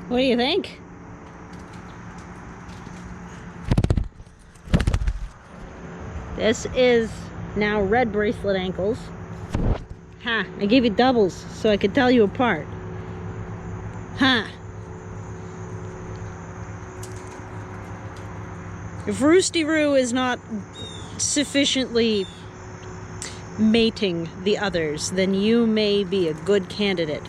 What do you think? This is now red bracelet ankles. Ha, I gave you doubles so I could tell you apart. Ha. If Roosty-Roo is not sufficiently mating the others, then you may be a good candidate.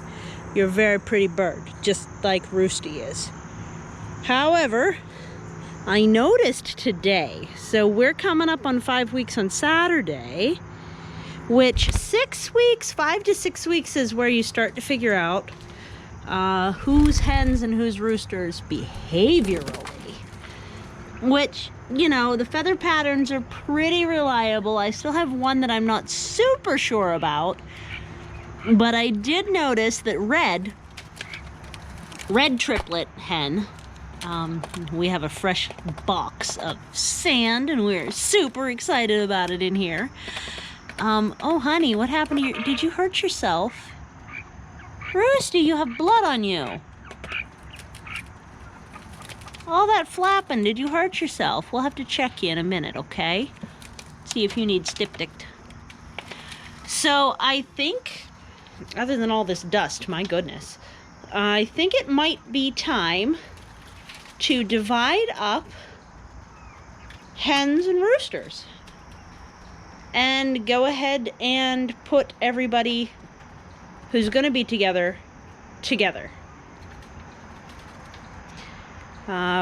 You're a very pretty bird, just like Roosty is. However, I noticed today, so we're coming up on 5 weeks on Saturday, which 6 weeks, 5 to 6 weeks is where you start to figure out who's hens and who's roosters behaviorally. Which, you know, the feather patterns are pretty reliable. I still have one that I'm not super sure about, but I did notice that red triplet hen, we have a fresh box of sand and we're super excited about it in here. Oh honey, what happened to you? Did you hurt yourself? Roosty, you have blood on you. All that flapping, did you hurt yourself? We'll have to check you in a minute, okay? See if you need stypticked. So I think, other than all this dust, my goodness, I think it might be time to divide up hens and roosters and go ahead and put everybody who's going to be together.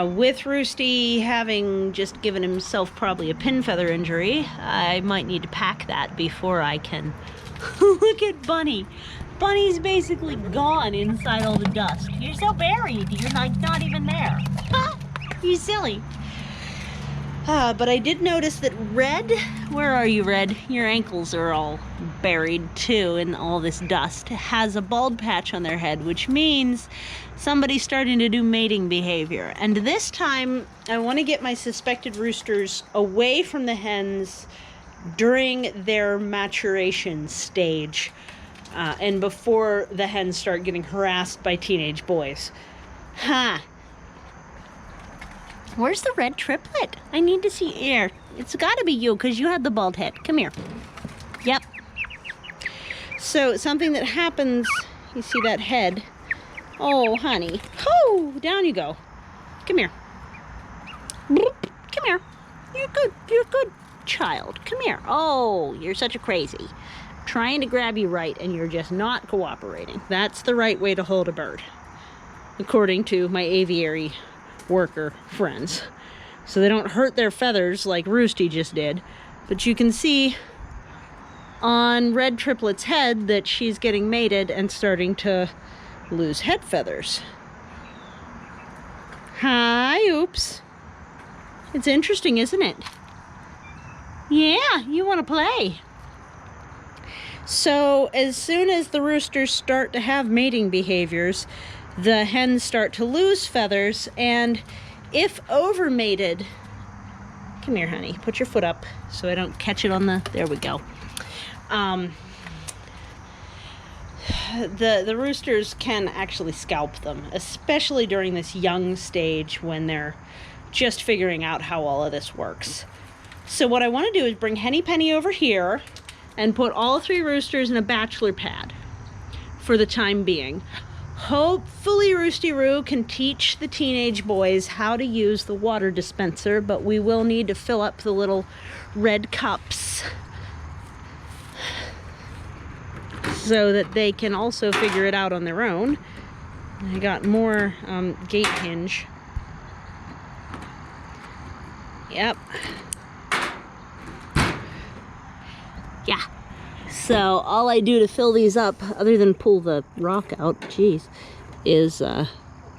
With Roosty having just given himself probably a pin feather injury, I might need to pack that before I can look at Bunny. Bunny's basically gone inside all the dust. You're so buried, you're like not even there. You silly. But I did notice that Red, where are you, Red? Your ankles are all buried too in all this dust. Has a bald patch on their head, which means somebody's starting to do mating behavior. And this time, I want to get my suspected roosters away from the hens during their maturation stage. And before the hens start getting harassed by teenage boys. Ha! Where's the red triplet? I need to see air. It's got to be you because you had the bald head. Come here. Yep. So something that happens, you see that head. Oh, honey. Oh, down you go. Come here. Come here. You're good. You're a good child. Come here. Oh, you're such a crazy. Trying to grab you right and you're just not cooperating. That's the right way to hold a bird, according to my aviary worker friends. So they don't hurt their feathers like Roosty just did. But you can see on Red Triplet's head that she's getting mated and starting to lose head feathers. Hi, oops. It's interesting, isn't it? Yeah, you want to play. So as soon as the roosters start to have mating behaviors, the hens start to lose feathers, and if overmated, come here, honey, put your foot up so I don't catch it on the, there we go. The roosters can actually scalp them, especially during this young stage when they're just figuring out how all of this works. So what I want to do is bring Henny Penny over here and put all 3 roosters in a bachelor pad for the time being. Hopefully Roosty-Roo can teach the teenage boys how to use the water dispenser, but we will need to fill up the little red cups so that they can also figure it out on their own. I got more gate hinge. Yep. Yeah. So all I do to fill these up, other than pull the rock out, geez, is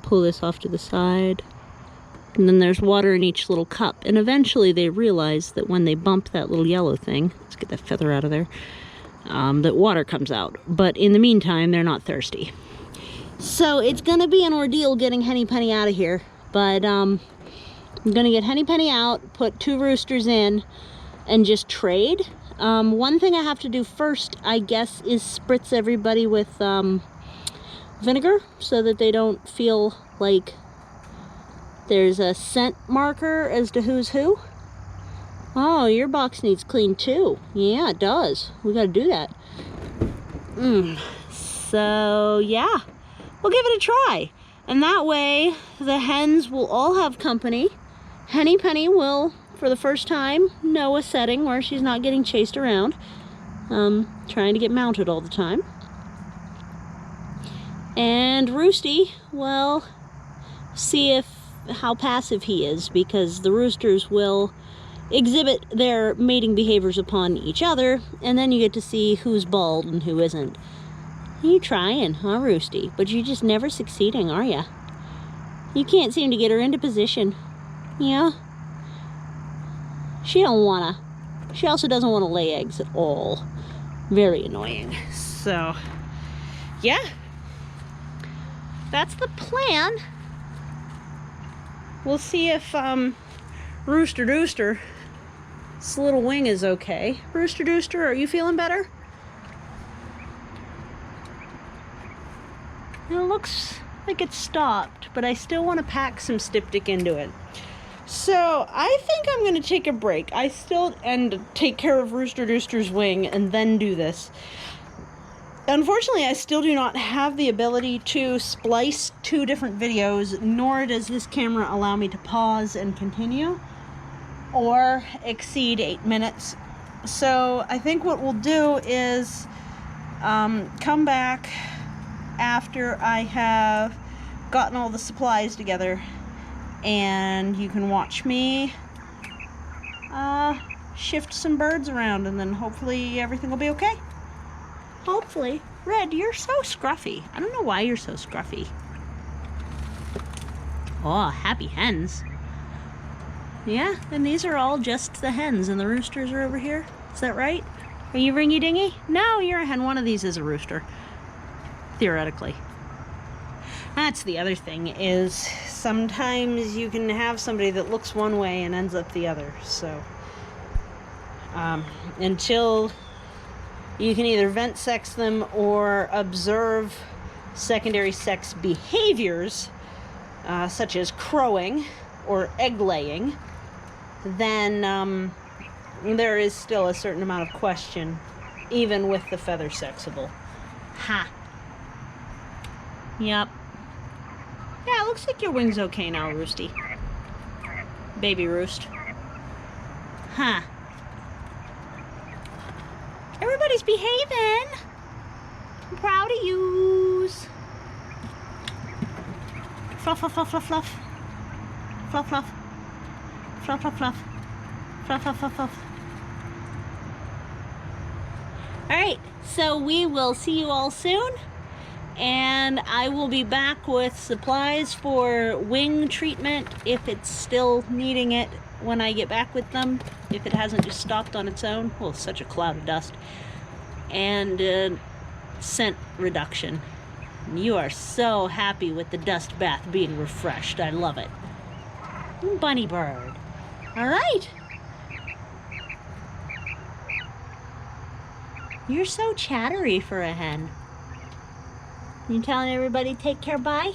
pull this off to the side. And then there's water in each little cup. And eventually they realize that when they bump that little yellow thing, let's get that feather out of there, that water comes out. But in the meantime, they're not thirsty. So it's going to be an ordeal getting Henny Penny out of here. But I'm going to get Henny Penny out, put 2 roosters in, and just trade. One thing I have to do first, I guess, is spritz everybody with vinegar so that they don't feel Like, there's a scent marker as to who's who. Oh, your box needs cleaned too. Yeah, it does. We gotta do that. So, yeah. We'll give it a try. And that way, the hens will all have company. Henny Penny will, for the first time, know a setting where she's not getting chased around. Trying to get mounted all the time. And Roosty, well, see how passive he is, because the roosters will exhibit their mating behaviors upon each other, and then you get to see who's bald and who isn't. You trying, huh, Roosty? But you're just never succeeding, are ya? You can't seem to get her into position. Yeah? She don't wanna. She also doesn't want to lay eggs at all. Very annoying. So, yeah. That's the plan. We'll see if Rooster, this little wing is okay. Rooster, are you feeling better? It looks like it stopped, but I still want to pack some styptic into it. So I think I'm going to take a break. And take care of Rooster's wing and then do this. Unfortunately, I still do not have the ability to splice 2 different videos, nor does this camera allow me to pause and continue or exceed 8 minutes. So I think what we'll do is come back after I have gotten all the supplies together, and you can watch me shift some birds around, and then hopefully everything will be okay. Hopefully. Red, you're so scruffy. I don't know why you're so scruffy. Oh, happy hens. Yeah, and these are all just the hens, and the roosters are over here. Is that right? Are you ringy dingy? No, you're a hen. One of these is a rooster. Theoretically. That's the other thing, is sometimes you can have somebody that looks one way and ends up the other. So, until you can either vent sex them or observe secondary sex behaviors, such as crowing or egg laying, then there is still a certain amount of question, even with the feather sexable. Ha! Yep. Yeah, it looks like your wing's okay now, Roosty. Baby Roost. Huh. Everybody's behaving. I'm proud of yous. Fluff, fluff, fluff, fluff, fluff. Fluff, fluff. Fluff, fluff, fluff. Fluff, fluff, fluff, fluff. Alright, so we will see you all soon. And I will be back with supplies for wing treatment if it's still needing it when I get back with them. If it hasn't just stopped on its own. Well, it's such a cloud of dust. And scent reduction. You are so happy with the dust bath being refreshed. I love it. Bunny bird. All right. You're so chattery for a hen. You telling everybody take care, bye?